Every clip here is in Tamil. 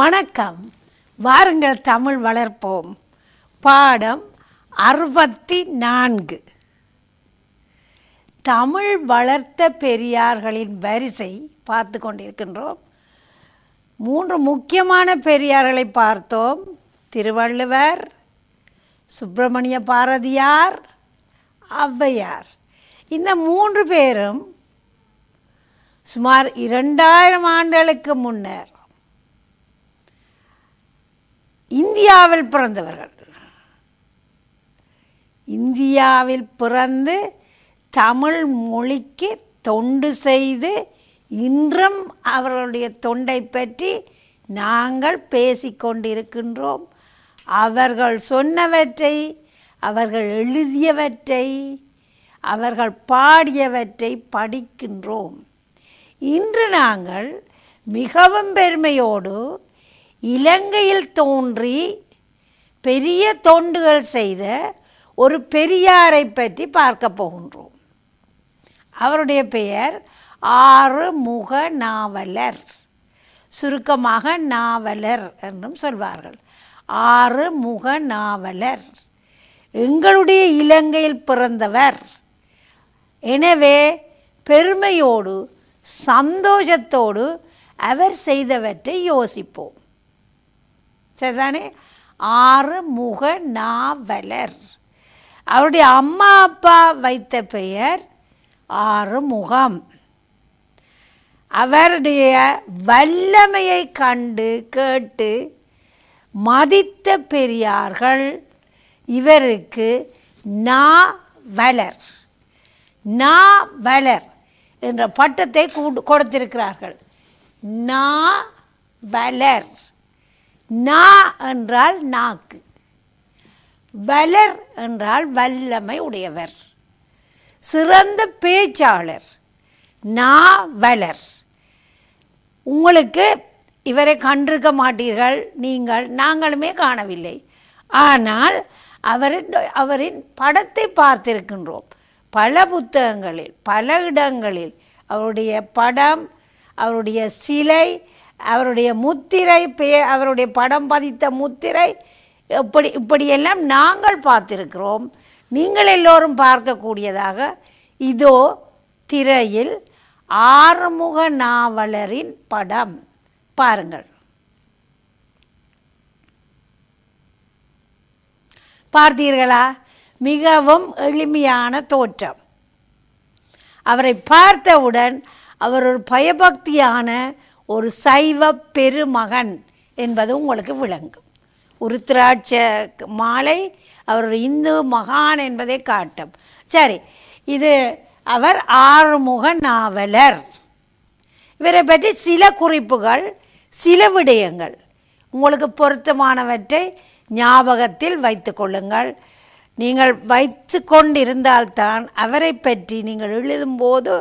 வணக்கம். வாருங்கள் தமிழ் வளர்ப்போம். பாடம் 64. தமிழ் வளர்த்த பெரியார்களின் வரிசை பார்த்து கொண்டிருக்கின்றோம். 3 முக்கியமான பெரியார்களை பார்த்தோம். திருவள்ளுவர், சுப்பிரமணிய பாரதியார், ஔவையார். இந்த 3 பேரும் சுமார் 2000 ஆண்டுகளுக்கு முன்னர் இந்தியாவில் பிறந்தவர்கள். இந்தியாவில் பிறந்து தமிழ் மொழிக்கு தொண்டு செய்து இன்றும் அவர்களுடைய தொண்டை பற்றி நாங்கள் பேசிக்கொண்டிருக்கின்றோம். அவர்கள் சொன்னவற்றை, அவர்கள் எழுதியவற்றை, அவர்கள் பாடியவற்றை படிக்கின்றோம். இன்று நாங்கள் மிகவும் பெருமையோடு இலங்கையில் தோன்றி பெரிய தொண்டுகள் செய்த ஒரு பெரியாரை பற்றி பார்க்க போகின்றோம். அவருடைய பெயர் ஆறுமுக நாவலர், சுருக்கமாக நாவலர் என்றும் சொல்வார்கள். ஆறுமுக நாவலர் எங்களுடைய இலங்கையில் பிறந்தவர். எனவே பெருமையோடு சந்தோஷத்தோடு அவர் செய்தவற்றை யோசிப்போம். சரிதானே? ஆறுமுக நாவலர். அவருடைய அம்மா அப்பா வைத்த பெயர் ஆறுமுகம். அவருடைய வல்லமையை கண்டு கேட்டு மதித்த பெரியார்கள் இவருக்கு நாவலர், நாவலர் என்ற பட்டத்தை கொடுத்திருக்கிறார்கள். நாவலர். நா என்றால் நாக்கு, வலர் என்றால் வல்லமை உடையவர், சிறந்த பேச்சாளர். நாவலர். உங்களுக்கு இவரை கண்டிருக்க மாட்டீர்கள், நாங்களுமே காணவில்லை. ஆனால் அவரின் படத்தை பார்த்திருக்கின்றோம். பல புத்தகங்களில், பல இடங்களில் அவருடைய படம், அவருடைய சிலை, அவருடைய முத்திரை, அவருடைய படம் பதித்த முத்திரை, இப்படியெல்லாம் நாங்கள் பார்த்திருக்கிறோம். நீங்கள் எல்லோரும் பார்க்கக்கூடியதாக இதோ திரையில் ஆறுமுக நாவலரின் படம் பாருங்கள். பார்த்தீர்களா? மிகவும் எளிமையான தோற்றம். அவரை பார்த்தவுடன் அவர் ஒரு பயபக்தியான ஒரு சைவ பெருமகன் என்பது உங்களுக்கு விளங்கும். ஒரு திராட்ச மாலை, அவர் ஒரு இந்து மகான் என்பதை காட்டும். சரி, இது அவர் ஆறுமுக நாவலர். இவரை பற்றி சில குறிப்புகள், சில விடயங்கள் உங்களுக்கு பொருத்தமானவற்றை ஞாபகத்தில் வைத்து கொள்ளுங்கள். நீங்கள் வைத்து கொண்டிருந்தால்தான் அவரை பற்றி நீங்கள் எழுதும்போது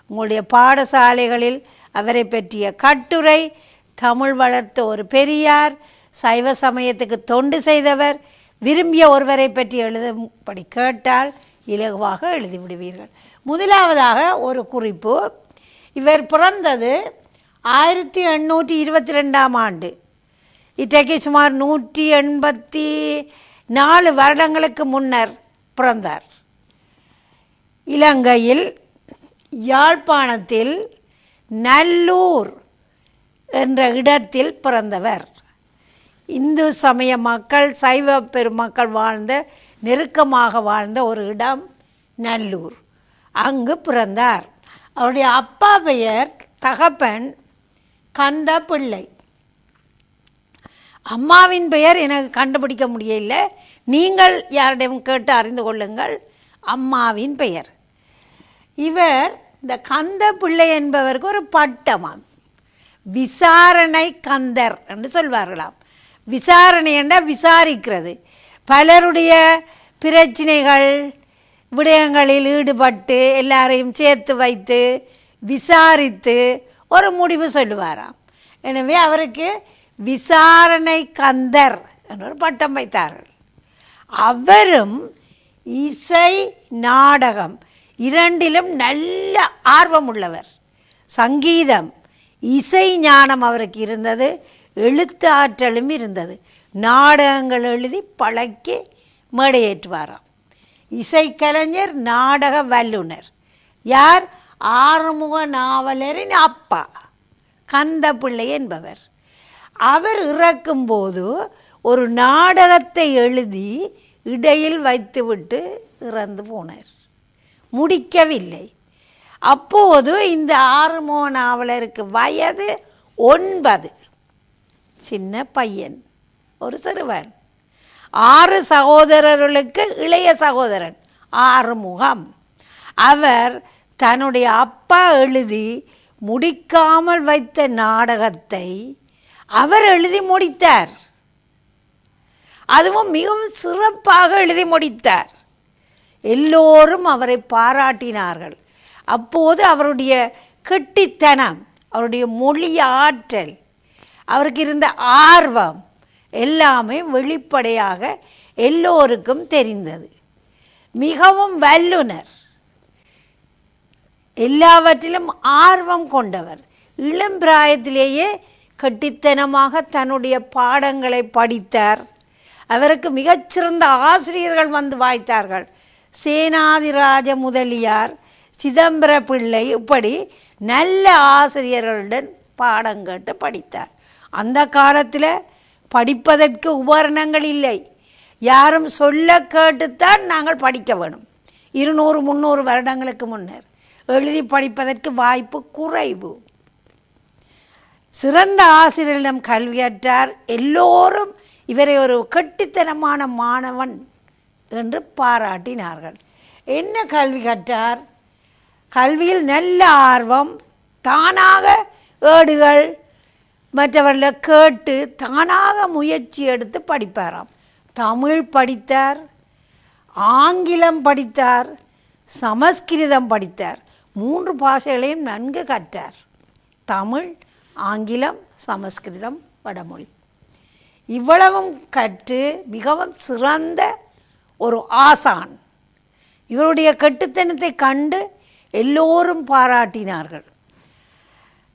உங்களுடைய பாடசாலைகளில் அவரை பற்றிய கட்டுரை, தமிழ் வளர்த்த ஒரு பெரியார், சைவ சமயத்துக்கு தொண்டு செய்தவர், விரும்பிய ஒருவரை பற்றி எழுதும்படி கேட்டால் இலகுவாக எழுதிவிடுவீர்கள். முதலாவதாக ஒரு குறிப்பு. இவர் பிறந்தது 1822ஆம் ஆண்டு. இன்றைக்கு சுமார் 184 வருடங்களுக்கு முன்னர் பிறந்தார். இலங்கையில் யாழ்ப்பாணத்தில் நல்லூர் என்ற இடத்தில் பிறந்தவர். இந்து சமய மக்கள், சைவ பெருமக்கள் வாழ்ந்த, நெருக்கமாக வாழ்ந்த ஒரு இடம் நல்லூர். அங்கு பிறந்தார். அவருடைய அப்பா பெயர், தகப்பன் கந்த பிள்ளை. அம்மாவின் பெயர் எனக்கு கண்டுபிடிக்க முடியல. நீங்கள் யாரிடம் கேட்டு அறிந்து கொள்ளுங்கள் அம்மாவின் பெயர். இவர் இந்த கந்த பிள்ளை என்பவருக்கு ஒரு பட்டமாம், விசாரணை கந்தர் என்று சொல்வார்களாம். விசாரணை என்றால் விசாரிக்கிறது. பலருடைய பிரச்சனைகள், விடயங்களில் ஈடுபட்டு எல்லாரையும் சேர்த்து வைத்து விசாரித்து ஒரு முடிவு சொல்லுவாராம். எனவே அவருக்கு விசாரணை கந்தர் என்ற ஒரு பட்டம் வைத்தார்கள். அவரும் இசை, நாடகம் இரண்டிலும் நல்ல ஆர்வம் உள்ளவர். சங்கீதம், இசை ஞானம் அவருக்கு இருந்தது. எழுத்து ஆற்றலும் இருந்தது. நாடகங்கள் எழுதி பழக்கி மேடையேற்றுவாராம். இசைக்கலைஞர், நாடக வல்லுனர். யார்? ஆறுமுக நாவலரின் அப்பா கந்தப்பிள்ளை என்பவர். அவர் இறக்கும்போது ஒரு நாடகத்தை எழுதி இடையில் வைத்துவிட்டு இறந்து போனார், முடிக்கவில்லை. அப்போது இந்த ஆறுமுக நாவலருக்கு வயது 9. சின்ன பையன், ஒரு சிறுவன். 6 சகோதரர்களுக்கு இளைய சகோதரன் ஆறுமுகம். அவர் தன்னுடைய அப்பா எழுதி முடிக்காமல் வைத்த நாடகத்தை அவர் எழுதி முடித்தார். அதுவும் மிகவும் சிறப்பாக எழுதி முடித்தார். எல்லோரும் அவரை பாராட்டினார்கள். அப்போது அவருடைய கெட்டித்தனம், அவருடைய மொழி ஆற்றல், அவருக்கு இருந்த ஆர்வம் எல்லாமே வெளிப்படையாக எல்லோருக்கும் தெரிந்தது. மிகவும் வல்லுனர், எல்லாவற்றிலும் ஆர்வம் கொண்டவர். இளம் பிராயத்திலேயே கட்டித்தனமாக தன்னுடைய பாடங்களை படித்தார். அவருக்கு மிகச்சிறந்த ஆசிரியர்கள் வந்து வாய்த்தார்கள். சேனாதிராஜ முதலியார், சிதம்பர பிள்ளை, இப்படி நல்ல ஆசிரியர்களுடன் பாடம் கேட்டு படித்தார். அந்த காலத்தில் படிப்பதற்கு உபகரணங்கள் இல்லை. யாரும் சொல்ல கேட்டுத்தான் நாங்கள் படிக்க வேணும். 200-300 வருடங்களுக்கு முன்னர் எழுதி படிப்பதற்கு வாய்ப்பு குறைவு. சிறந்த ஆசிரியரிடம் கல்வியற்றார். எல்லோரும் இவரை ஒரு கெட்டித்தனமான மாணவன் என்று பாராட்டினார்கள். என்ன கல்வி கற்றார்? கல்வியில் நல்ல ஆர்வம், தானாக ஏடுகள் மற்றவர்களை கேட்டு தானாக முயற்சி எடுத்து படிப்பாராம். தமிழ் படித்தார், ஆங்கிலம் படித்தார், சமஸ்கிருதம் படித்தார். 3 பாஷைகளையும் நன்கு கற்றார். தமிழ், ஆங்கிலம், சமஸ்கிருதம், வடமொழி. இவ்வளவும் கற்று மிகவும் சிறந்த ஒரு ஆசான். இவருடைய கெட்டுத்தனத்தை கண்டு எல்லோரும் பாராட்டினார்கள்.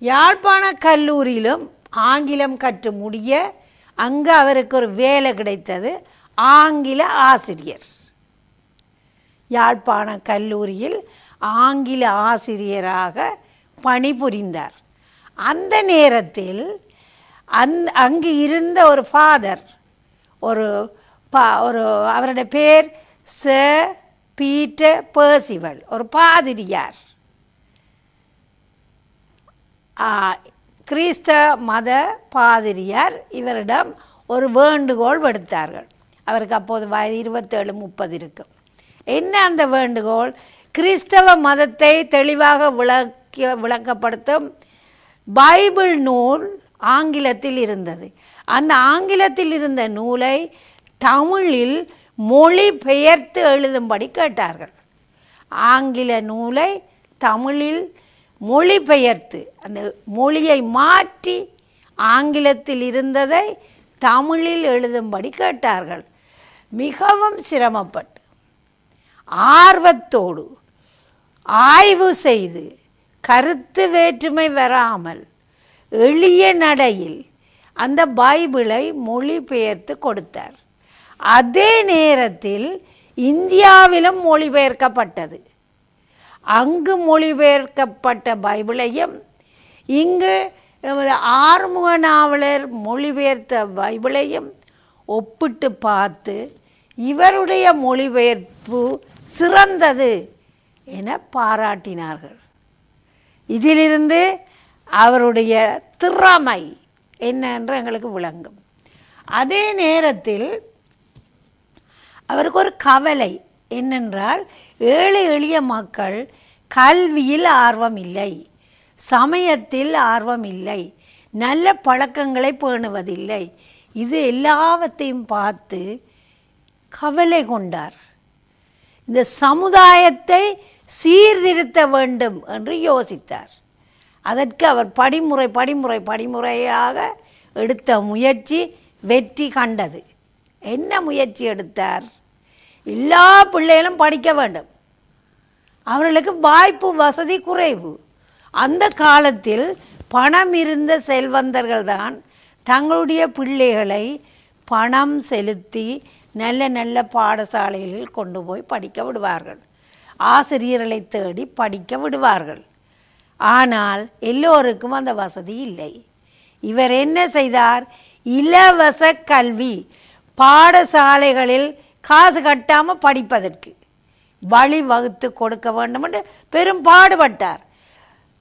யாழ்ப்பாண கல்லூரியிலும் ஆங்கிலம் கற்று முடிய அங்கு அவருக்கு ஒரு வேலை கிடைத்தது, ஆங்கில ஆசிரியர். யாழ்ப்பாண கல்லூரியில் ஆங்கில ஆசிரியராக பணிபுரிந்தார். அந்த நேரத்தில் அங்கு இருந்த ஒரு ஃபாதர், ஒரு அவருடைய பேர் சர் பீட்டர் பெர்சிவல், ஒரு பாதிரியார், கிறிஸ்தவ மத பாதிரியார் இவரிடம் ஒரு வேண்டுகோள் விடுத்தார்கள். அவருக்கு அப்போது வயது 27-30 இருக்கும். என்ன அந்த வேண்டுகோள்? கிறிஸ்தவ மதத்தை தெளிவாக விளக்கப்படுத்தும் பைபிள் நூல் ஆங்கிலத்தில் இருந்தது. அந்த ஆங்கிலத்தில் இருந்த நூலை தமிழில் மொழி பெயர்த்து எழுதும்படி கேட்டார்கள். ஆங்கில நூலை தமிழில் மொழிபெயர்த்து, அந்த மொழியை மாற்றி ஆங்கிலத்தில் இருந்ததை தமிழில் எழுதும்படி கேட்டார்கள். மிகவும் சிரமப்பட்டு, ஆர்வத்தோடு ஆய்வு செய்து, கருத்து வேற்றுமை வராமல் எளிய நடையில் அந்த பைபிளை மொழிபெயர்த்து கொடுத்தார். அதே நேரத்தில் இந்தியாவிலும் மொழிபெயர்க்கப்பட்டது. அங்கு மொழிபெயர்க்கப்பட்ட பைபிளையும் இங்கு ஆறுமுக நாவலர் மொழிபெயர்த்த பைபிளையும் ஒப்பிட்டு பார்த்து இவருடைய மொழிபெயர்ப்பு சிறந்தது என பாராட்டினார்கள். இதிலிருந்து அவருடைய திறமை என்ன என்று எங்களுக்கு விளங்கும். அதே நேரத்தில் அவருக்கு ஒரு கவலை என்னென்றால், ஏழை எளிய மக்கள் கல்வியில் ஆர்வம் இல்லை, சமயத்தில் ஆர்வம் இல்லை, நல்ல பழக்கங்களை பேணுவதில்லை. இது எல்லாவற்றையும் பார்த்து கவலை கொண்டார். இந்த சமுதாயத்தை சீர்திருத்த வேண்டும் என்று யோசித்தார். அதற்கு அவர் படிமுறையாக எடுத்த முயற்சி வெற்றி கண்டது. என்ன முயற்சி எடுத்தார்? எல்லா பிள்ளைகளும் படிக்க வேண்டும், அவர்களுக்கு வாய்ப்பு வசதி குறைவு. அந்த காலத்தில் பணம் இருந்த செல்வந்தர்கள் தான் தங்களுடைய பிள்ளைகளை பணம் செலுத்தி நல்ல நல்ல பாடசாலைகளில் கொண்டு போய் படிக்க விடுவார்கள். ஆசிரியர்களை தேடி படிக்க விடுவார்கள். ஆனால் எல்லோருக்கும் அந்த வசதி இல்லை. இவர் என்ன செய்தார்? இலவச கல்வி, பாடசாலைகளில் காசு கட்டாமல் படிப்பதற்கு வழி வகுத்து கொடுக்க வேண்டும் என்று பெரும் பாடுபட்டார்.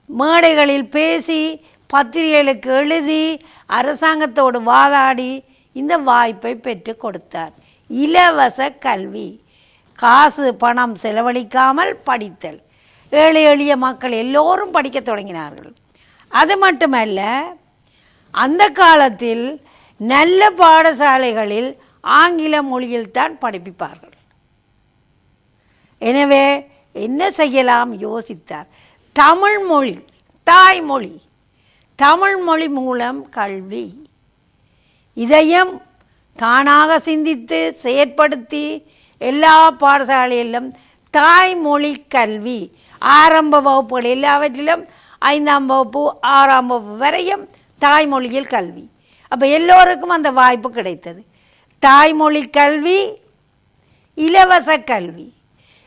மேடைகளில் பேசி, பத்திரிகைகளுக்கு எழுதி, அரசாங்கத்தோடு வாதாடி இந்த வாய்ப்பை பெற்று கொடுத்தார். இலவச கல்வி, காசு பணம் செலவழிக்காமல் படித்தல். ஏழை எளிய மக்கள் எல்லோரும் படிக்க தொடங்கினார்கள். அது மட்டுமல்ல, அந்த காலத்தில் நல்ல பாடசாலைகளில் ஆங்கில மொழியில்தான் படிப்பிப்பார்கள். எனவே என்ன செய்யலாம் யோசித்தார். தமிழ் மொழி, தாய்மொழி, தமிழ் மொழி மூலம் கல்வி, இதையும் தானாக சிந்தித்து செயற்படுத்தி எல்லா பாடசாலையிலும் தாய்மொழி கல்வி, ஆரம்ப வகுப்புகள் எல்லாவற்றிலும் 5ஆம் வகுப்பு 6ஆம் வகுப்பு வரையும் தாய்மொழியில் கல்வி. அப்போ எல்லோருக்கும் அந்த வாய்ப்பு கிடைத்தது. தாய்மொழி கல்வி, இலவச கல்வி.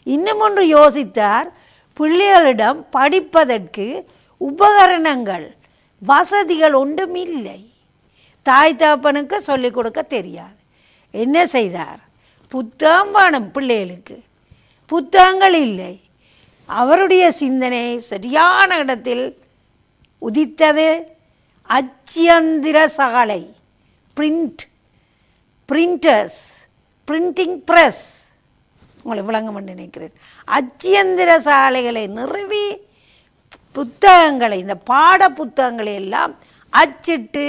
இன்னும் ஒன்று யோசித்தார். பிள்ளைகளிடம் படிப்பதற்கு உபகரணங்கள், வசதிகள் ஒன்றும் இல்லை. தாய் தகப்பனுக்கு சொல்லிக் கொடுக்க தெரியாது. என்ன செய்தார்? புத்தகம் வேணும் பிள்ளைகளுக்கு, புத்தகங்கள் இல்லை. அவருடைய சிந்தனை சரியான இடத்தில் உதித்தது. அச்சியந்திர சாலை, பிரிண்டர்ஸ், பிரிண்டிங் ப்ரெஸ், உங்களை விளங்கும் என்று நினைக்கிறேன். அச்சியந்திர சாலைகளை நிறுவி புத்தகங்களை, இந்த பாட புத்தகங்களை எல்லாம் அச்சிட்டு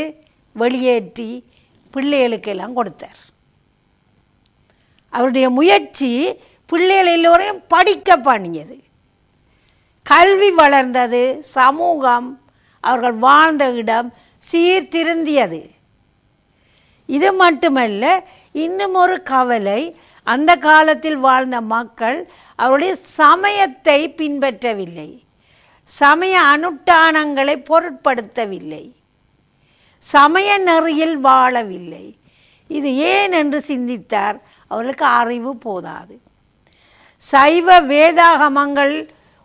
வெளியேற்றி பிள்ளைகளுக்கெல்லாம் கொடுத்தார். அவருடைய முயற்சி பிள்ளைகள் எல்லோரையும் படிக்க பண்ணியது. கல்வி வளர்ந்தது. சமூகம், அவர்கள் வாழ்ந்த இடம் சீர்திருந்தியது. இது மட்டுமல்ல, இன்னும் ஒரு கவலை, அந்த காலத்தில் வாழ்ந்த மக்கள் அவருடைய சமயத்தை பின்பற்றவில்லை, சமய அனுஷ்டானங்களை பொருட்படுத்தவில்லை, சமய நெறியில் வாழவில்லை. இது ஏன் என்று சிந்தித்தார். அவர்களுக்கு அறிவு போதாது. சைவ வேதாகமங்கள்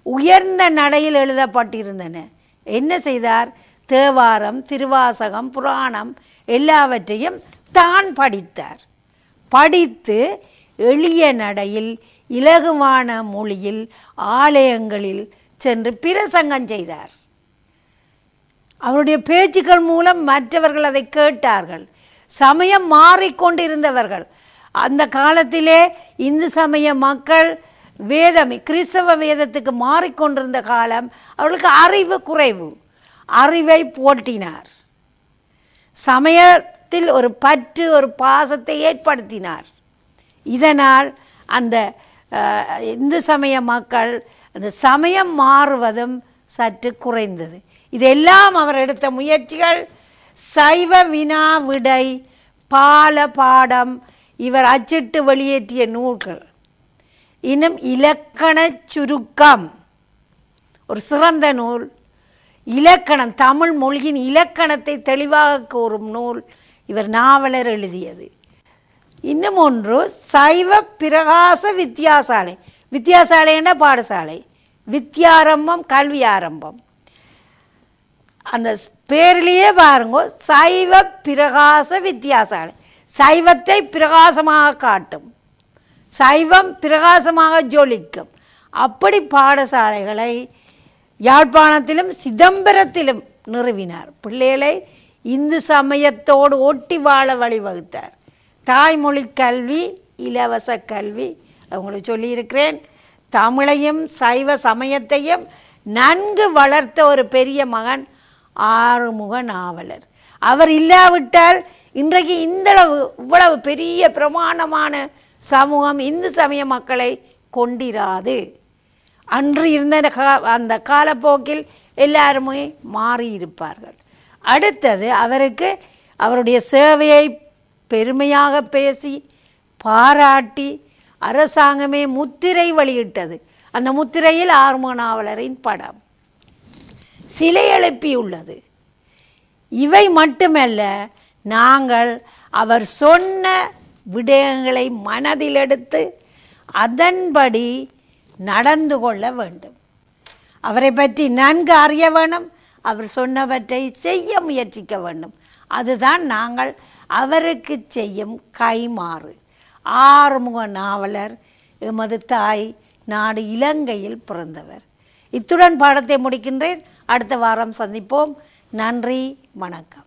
உயர்ந்த நடையில் எழுதப்பட்டிருந்தன. என்ன செய்தார்? தேவாரம், திருவாசகம், புராணம் எல்லாவற்றையும் தான் படித்தார். படித்து எளிய நடையில் இலகுவான மொழியில் ஆலயங்களில் சென்று பிரசங்கம் செய்தார். அவருடைய பேச்சுக்கள் மூலம் மற்றவர்கள் அதை கேட்டார்கள். சமயம் மாறிக்கொண்டிருந்தவர்கள். அந்த காலத்திலே இந்து சமய மக்கள் வேதம், கிறிஸ்தவ வேதத்துக்கு மாறிக்கொண்டிருந்த காலம். அவர்களுக்கு அறிவு குறைவு. அறிவை போற்றினார். சமயத்தில் ஒரு பற்று, ஒரு பாசத்தை ஏற்படுத்தினார். இதனால் அந்த இந்து சமய மக்கள் அந்த சமயம் மாறுவதும் சற்று குறைந்தது. இதெல்லாம் அவர் எடுத்த முயற்சிகள். சைவ வினா விடை, பால பாடம், இவர் அச்சிட்டு வெளியேற்றிய நூல்கள். இன்னும் இலக்கண சுருக்கம், ஒரு சிறந்த நூல். இலக்கணம், தமிழ் மொழியின் இலக்கணத்தை தெளிவாக கூறும் நூல் இவர் நாவலர் எழுதியது. இன்னும் ஒன்று சைவ பிரகாச வித்தியாசாலை. வித்தியாசாலை என்ற பாடசாலை, வித்யாரம்பம், கல்வி ஆரம்பம். அந்த பேரிலேயே பாருங்க, சைவ பிரகாச வித்தியாசாலை. சைவத்தை பிரகாசமாக காட்டும், சைவம் பிரகாசமாக ஜொலிக்கும். அப்படி பாடசாலைகளை யாழ்ப்பாணத்திலும் சிதம்பரத்திலும் நிறுவினார். பிள்ளைகளை இந்து சமயத்தோடு ஒட்டி வாழ வழிவகுத்தார். தாய்மொழி கல்வி, இலவச கல்வி, அவங்களுக்கு சொல்லியிருக்கிறேன். தமிழையும் சைவ சமயத்தையும் நன்கு வளர்த்த ஒரு பெரிய மகன் ஆறுமுக நாவலர். அவர் இல்லாவிட்டால் இன்றைக்கு இவ்வளவு பெரிய பிரமாணமான சமூகம் இந்து சமய மக்களை கொண்டிராது. அன்று இருந்த அந்த காலப்போக்கில் எல்லாருமே மாறியிருப்பார்கள். அடுத்தது, அவருக்கு அவருடைய சேவையை பெருமையாக பேசி பாராட்டி அரசாங்கமே முத்திரை வெளியிட்டது. அந்த முத்திரையில் ஆறுமுக நாவலரின் படம் சிலை எழுப்பியுள்ளது. இவை மட்டுமல்ல, நாங்கள் அவர் சொன்ன விடயங்களை மனதில் எடுத்து அதன்படி நடந்து கொள்ள வேண்டும். அவரை பற்றி நன்கு அறிய வேணும். அவர் சொன்னவற்றை செய்ய முயற்சிக்க வேண்டும். அதுதான் நாங்கள் அவருக்கு செய்யும் கைமாறு. ஆறுமுக நாவலர் எமது தாய் நாடு இலங்கையில் பிறந்தவர். இத்துடன் பாடத்தை முடிக்கின்றேன். அடுத்த வாரம் சந்திப்போம். நன்றி, வணக்கம்.